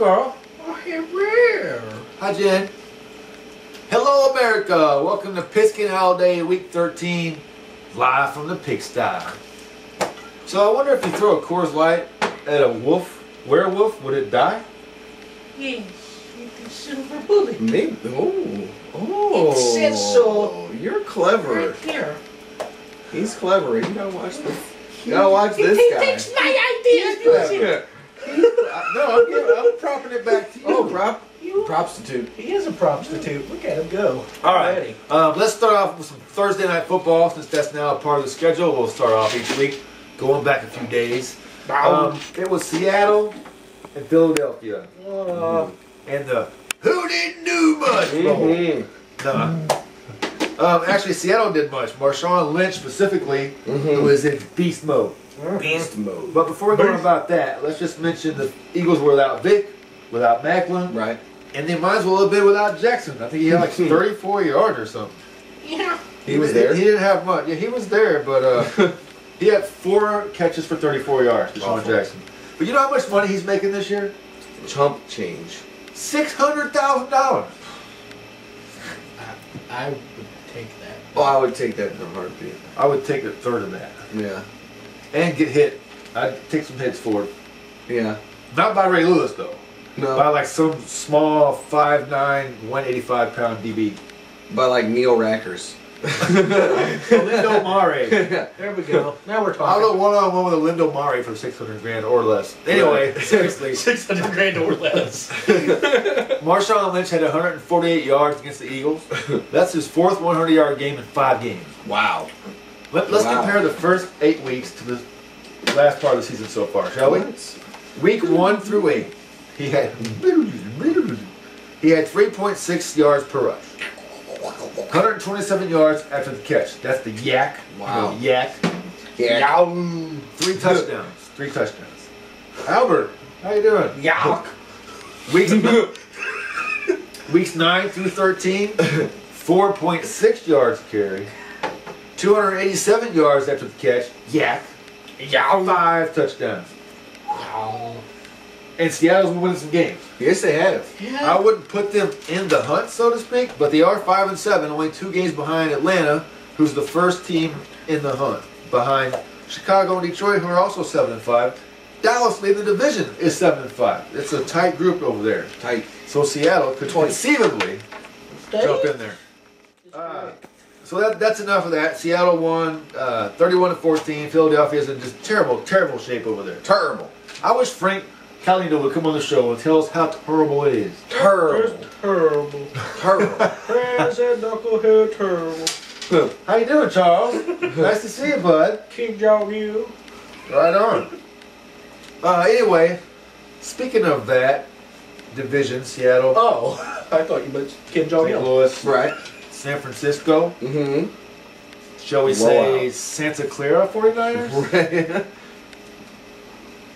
Carl. Oh, here. Hi, Jen. Hello, America. Welcome to Pigskin Holiday Week 13, live from the pigsty. So I wonder if you throw a Coors Light at a werewolf, would it die? Yes, it's a silver bullet. Maybe. Oh. It says so. You're clever. Right here. He's clever. You gotta watch this. You gotta watch this He guy. takes my ideas. Yeah. No, I'm propping it back to you. Oh, propstitute. He is a prostitute. Look at him go. All right. Let's start off with some Thursday night football, since that's now a part of the schedule. We'll start off each week, going back a few days. It was Seattle and Philadelphia. And the who didn't do much? Actually, Seattle did much. Marshawn Lynch specifically, who is in beast mode. Beast mode. But before we go on about that, let's just mention the Eagles were without Vic, without Macklin, Right. and they might as well have been without Jackson. I think he had like 34 yards or something. Yeah. He was there? He didn't have much. Yeah, he was there, but he had 4 catches for 34 yards, Deshaun Jackson. But you know how much money he's making this year? Chump change. $600,000. I would take that. Oh, I would take that in a heartbeat. I would take a third of that. Yeah. And get hit. I'd take some hits for it. Yeah. Not by Ray Lewis, though. No. By like some small 5'9", 185-pound DB. By like Neil Rackers. Lindo Mare. There we go. Now we're I'll talking. go one-on-one with a Lindo Mare for $600,000 or less. Anyway, seriously. $600,000 or less. Marshawn Lynch had 148 yards against the Eagles. That's his 4th 100-yard game in 5 games. Wow. Let's compare the first 8 weeks to the last part of the season so far, shall we? Week 1 through 8, he had 3.6 yards per rush. 127 yards after the catch. That's the yak. Wow. Yak. Yeah. 3 touchdowns. 3 touchdowns. Albert, how you doing? Yak. Weeks 9 through 13, 4.6 yards carry. 287 yards after the catch. Yak. 5 touchdowns. And Seattle's been winning some games. Yes, they have. I wouldn't put them in the hunt, so to speak, but they are 5-7, only 2 games behind Atlanta, who's the first team in the hunt, behind Chicago and Detroit, who are also 7-5. Dallas leading the division is 7-5. It's a tight group over there. Tight. So Seattle could conceivably jump in there. So that's enough of that. Seattle won 31-14. Philadelphia's in just terrible shape over there. Terrible. I wish Frank Calino would come on the show and tell us how terrible it is. Terrible. Terrible. Terrible. President Knucklehead terrible. How you doing, Charles? Nice to see you, bud. King Jong you. Right on. Anyway, speaking of that division, Seattle, Oh, I thought you meant Kim Jong St. Il. Louis, Right. San Francisco, Mm-hmm. shall we say Santa Clara 49ers? Right.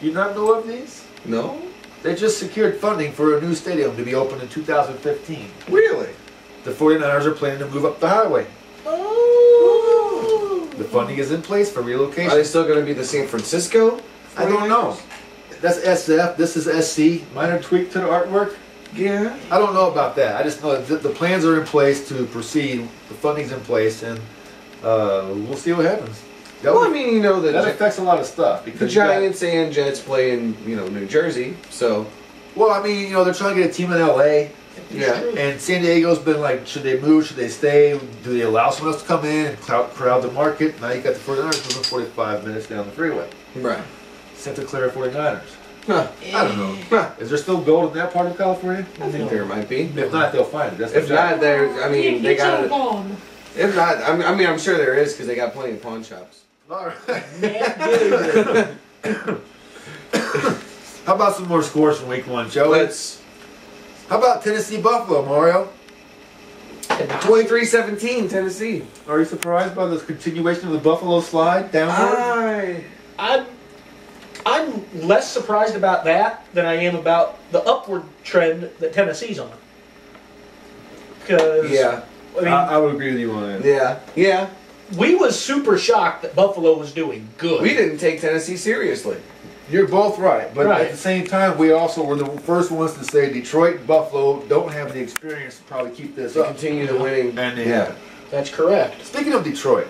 You not know of these? No? They just secured funding for a new stadium to be opened in 2015. Really? The 49ers are planning to move up the highway. Oh. The funding is in place for relocation. Are they still going to be the San Francisco? I don't know. That's SF. This is SC. Minor tweak to the artwork. Yeah. I don't know about that. I just know that the plans are in place to proceed. The funding's in place, and we'll see what happens. Well, I mean, you know that affects a lot of stuff because the Giants and Jets play in, New Jersey, so. Well, I mean, they're trying to get a team in LA. Yeah. And San Diego's been like, should they move? Should they stay? Do they allow someone else to come in and crowd the market? Now you got the 49ers moving 45 minutes down the freeway. Right. Santa Clara 49ers. Huh. I don't know. Huh. Is there still gold in that part of California? I think there might be. If not, they'll find it. That's If not, they got it. Gone. If not, I'm sure there is because they got plenty of pawn shops. All right. Yeah, How about some more scores from week 1, Joe? How about Tennessee Buffalo, Mario? 23-17, Tennessee. Are you surprised by the continuation of the Buffalo slide downward? I'm less surprised about that than I am about the upward trend that Tennessee's on. Because I would agree with you on that. Yeah. We was super shocked that Buffalo was doing good. We didn't take Tennessee seriously. You're both right, but Right. at the same time, we also were the first ones to say Detroit and Buffalo don't have the experience to probably keep this To up. continue the winning. And they Yeah. haven't. That's correct. Speaking of Detroit,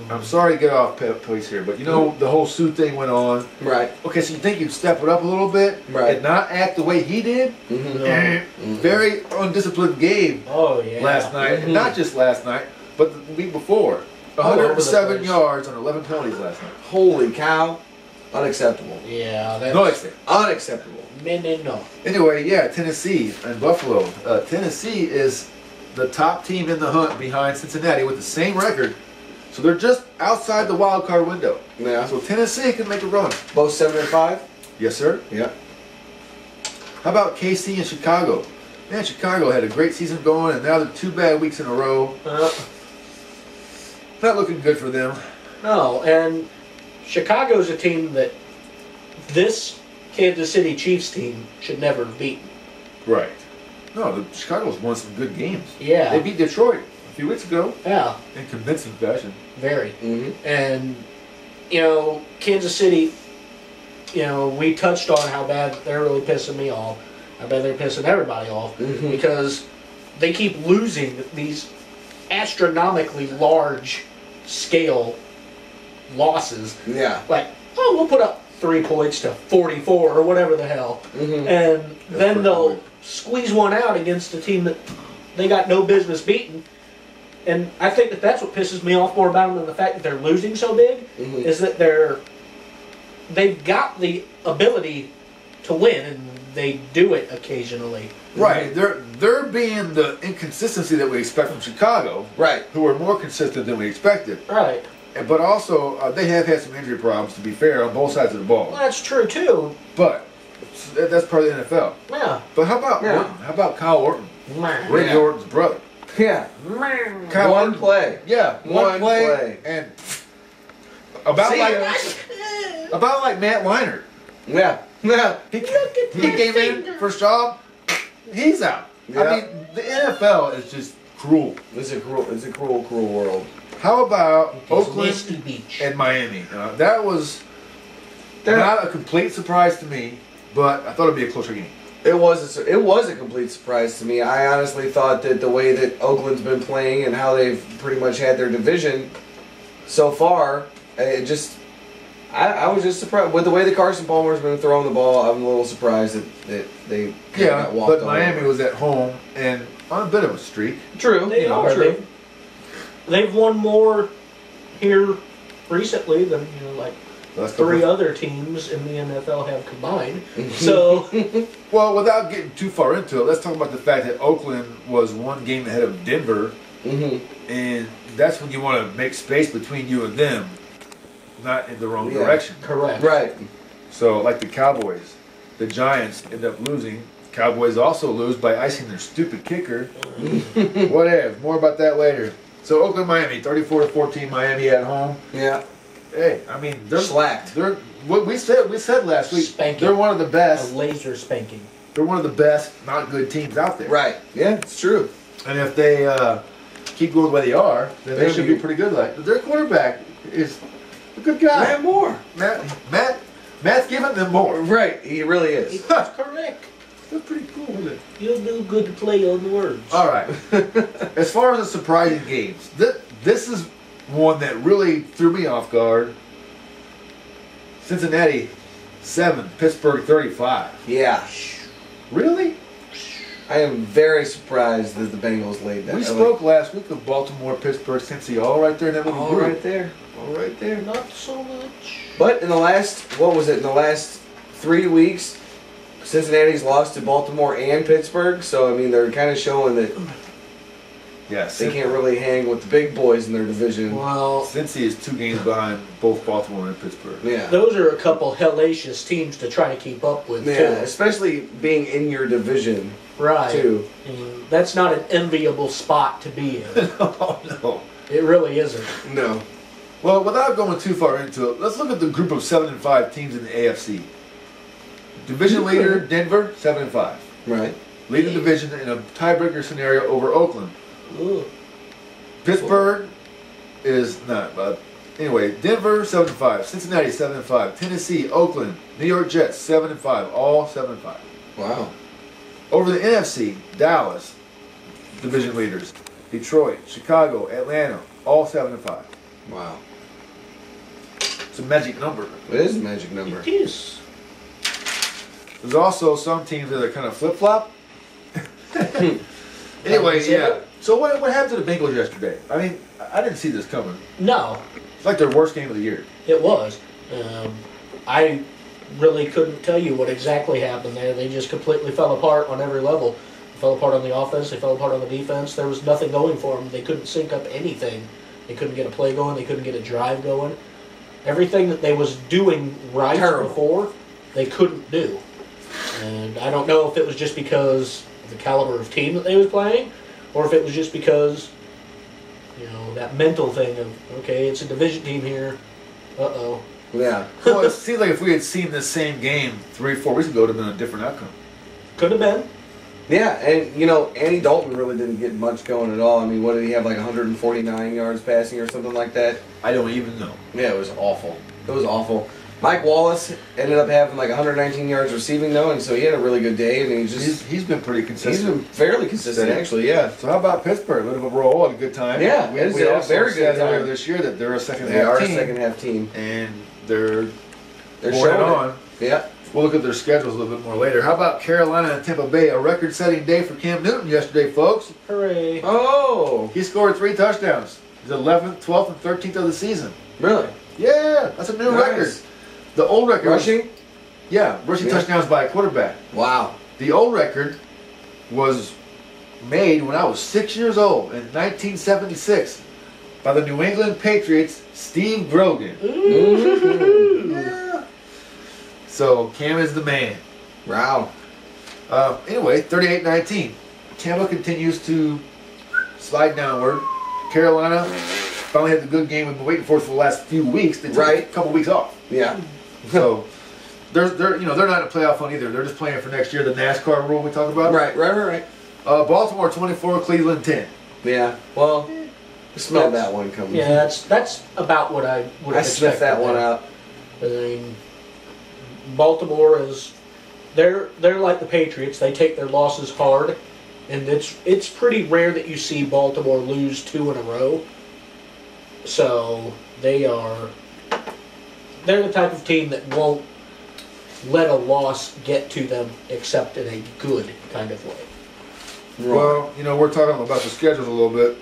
I'm sorry to get off place here, but you know the whole Sue thing went on. Right. Okay, so you think you'd step it up a little bit Right. and not act the way he did? Very undisciplined game Oh yeah. last night, and not just last night, but the week before. All over the 107 place. yards on 11 penalties last night. Holy cow. Unacceptable. Yeah, that's No extent. Unacceptable. no. Anyway, yeah, Tennessee and Buffalo. Tennessee is the top team in the hunt behind Cincinnati with the same record. So they're just outside the wild card window. Yeah. So Tennessee can make a run. Both 7-5? Yes, sir. Yeah. How about KC and Chicago? Man, Chicago had a great season going, and now they're 2 bad weeks in a row. Not looking good for them. No, and Chicago's a team that this Kansas City Chiefs team should never have beaten. Right. No, Chicago's won some good games. Yeah. They beat Detroit a few weeks ago Yeah, in convincing fashion. very. Mm-hmm. And, you know, Kansas City, you know, we touched on how bad they're really pissing me off. I bet they're pissing everybody off because they keep losing these astronomically large scale losses. Yeah. Like, oh, we'll put up 3 points to 44 or whatever the hell. And then they'll squeeze one out against a team that they got no business beating. And I think that that's what pisses me off more about them than the fact that they're losing so big, is that they've got the ability to win, and they do it occasionally. Right. They're being the inconsistency that we expect from Chicago. Right. Who are more consistent than we expected. Right. But also, they have had some injury problems, to be fair, on both sides of the ball. Well, that's true, too. But that's part of the NFL. Yeah. But how about Orton? How about Kyle Orton? Randy Yeah. Orton's brother. Yeah. Kyle One Orton, play. Yeah, one play. And about See like ya. about like Matt Leinart. Yeah. Yeah. He came in, first job, he's out. Yeah. I mean, the NFL is just cruel. It's a cruel, cruel world. How about Oakland Misty Beach. and Miami? That was not a complete surprise to me, but I thought it'd be a closer game. It was a complete surprise to me. I honestly thought that the way that Oakland's been playing and how they've pretty much had their division so far, I was just surprised with the way that Carson Palmer's been throwing the ball. I'm a little surprised that they got walked but all Miami over. was at home and on a bit of a streak. True. They are. True. They've won more here recently than, you know, like Last 3 couple- other teams in the NFL have combined. So, Well, without getting too far into it, let's talk about the fact that Oakland was 1 game ahead of Denver, and that's when you want to make space between you and them, not in the wrong direction. correct. Right. So, like the Cowboys, the Giants end up losing. Cowboys also lose by icing their stupid kicker. Whatever. More about that later. So, Oakland, Miami, 34-14, Miami at home. Yeah. Hey, I mean, they're Slacked. They're what we said last week. Spanking. They're one of the A best. laser spanking. They're one of the best, not good teams out there. Right. Yeah, it's true. And if they keep going the way they are, then they They'll should be- be pretty good. Like their quarterback is a good guy. Matt Moore. Matt's giving them more. Right. He really is. That's correct. That's pretty cool, isn't it? You'll do good to play on the words. All right. As far as the surprising games, this is one that really threw me off guard. Cincinnati 7, Pittsburgh 35. Yeah. Really? I am very surprised that the Bengals laid that. We spoke last week of Baltimore, Pittsburgh, Cincy, all right there in that little all group. right there. All right there. Not so much. But in the last, in the last 3 weeks, Cincinnati's lost to Baltimore and Pittsburgh. So, I mean, they're kind of showing that Yes. they can't really hang with the big boys in their division. Well, Cincy is 2 games behind both Baltimore and Pittsburgh. Yeah. those are a couple hellacious teams to try to keep up with, Yeah, too. especially being in your division, Right. too. And that's not an enviable spot to be in. Oh, no. It really isn't. No. Well, without going too far into it, let's look at the group of 7 and 5 teams in the AFC. Division leader, Denver, 7 and 5. Right. Lead the division in a tiebreaker scenario over Oakland. Ugh. Pittsburgh is not, but Anyway, Denver 7-5, Cincinnati 7-5, Tennessee, Oakland, New York Jets 7-5, all 7-5. Wow. Over the NFC, Dallas, division leaders, Detroit, Chicago, Atlanta, all 7-5. Wow. It's a magic number. It is a magic number. It is. There's also some teams that are kind of flip flop. Anyway, yeah. So what happened to the Bengals yesterday? I mean, I didn't see this coming. No. It's like their worst game of the year. It was. I really couldn't tell you what exactly happened there. They just completely fell apart on every level. They fell apart on the offense. They fell apart on the defense. There was nothing going for them. They couldn't sync up anything. They couldn't get a play going. They couldn't get a drive going. Everything that they was doing right before, they couldn't do. And I don't know if it was just because of the caliber of team that they was playing, or if it was just because, you know, that mental thing of, okay, it's a division team here. Uh-oh. Yeah. Well, it seems like if we had seen this same game 3 or 4 weeks ago, it would have been a different outcome. Could have been. Yeah, and, you know, Andy Dalton really didn't get much going at all. I mean, what did he have, like 149 yards passing or something like that? I don't even know. Yeah, it was awful. It was awful. Mike Wallace ended up having like 119 yards receiving, though, and so he had a really good day, and he's been pretty consistent. He's been fairly consistent, actually, yeah. So how about Pittsburgh? A little bit of a roll, had a good time. Yeah, we also very good said earlier this year that they're a second half team. They are a second half team. And they're showing it on. Yeah. We'll look at their schedules a little bit more later. How about Carolina and Tampa Bay? A record-setting day for Cam Newton yesterday, folks. Hooray. Oh. He scored 3 touchdowns. He's 11th, 12th, and 13th of the season. Really? Yeah, that's a new record. The old record. Rushing? Rushing touchdowns by a quarterback. Wow. The old record was made when I was 6 years old in 1976 by the New England Patriots, Steve Grogan. Yeah. So Cam is the man. Wow. Anyway, 38-19. Tampa continues to slide downward. Carolina finally had the good game we've been waiting for the last few weeks. They took a couple weeks off. Yeah. So they're not in a playoff hunt either. They're just playing for next year. The NASCAR rule we talk about. Right. Baltimore 24, Cleveland 10. Yeah. Well, smelled that one coming. Yeah, that's about what I would have expected. I sniffed that one out. I mean, Baltimore is they're like the Patriots. They take their losses hard, and it's pretty rare that you see Baltimore lose 2 in a row. So they're the type of team that won't let a loss get to them except in a good kind of way. Right. Well, we're talking about the schedules a little bit.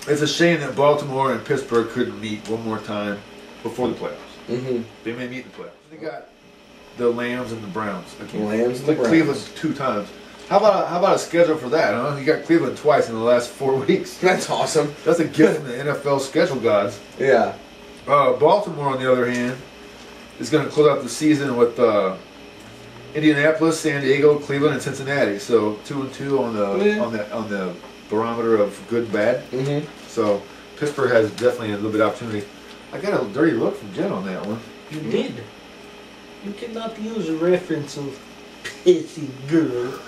It's a shame that Baltimore and Pittsburgh couldn't meet one more time before the playoffs. Mm-hmm. They may meet in the playoffs. They got the Lambs and the Browns. The Lambs and the Browns. Cleveland 2 times. How about a schedule for that? Huh? You got Cleveland twice in the last 4 weeks. That's awesome. That's a gift from the NFL schedule gods. Yeah. Baltimore, on the other hand, is going to close out the season with Indianapolis, San Diego, Cleveland, and Cincinnati. So 2-2 on the barometer of good and bad. Mm-hmm. So Pittsburgh has definitely a little bit of opportunity. I got a dirty look from Jen on that one. You did. You cannot use a reference of pissy girl.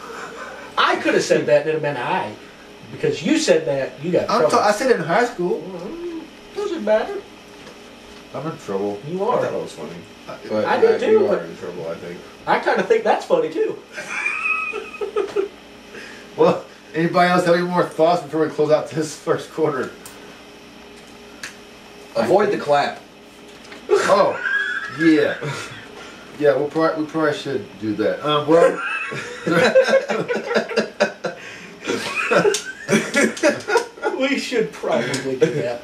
I could have said that and it'd have been I. Because you said that, you got trouble. I said it in high school. Doesn't matter. I'm in trouble. You are. I thought it was funny. But I did too. You are in trouble, I think. I kind of think that's funny too. Well, anybody else have any more thoughts before we close out this first quarter? Avoid the clap. Oh, yeah. Yeah, we probably should do that. Well, we should probably do that.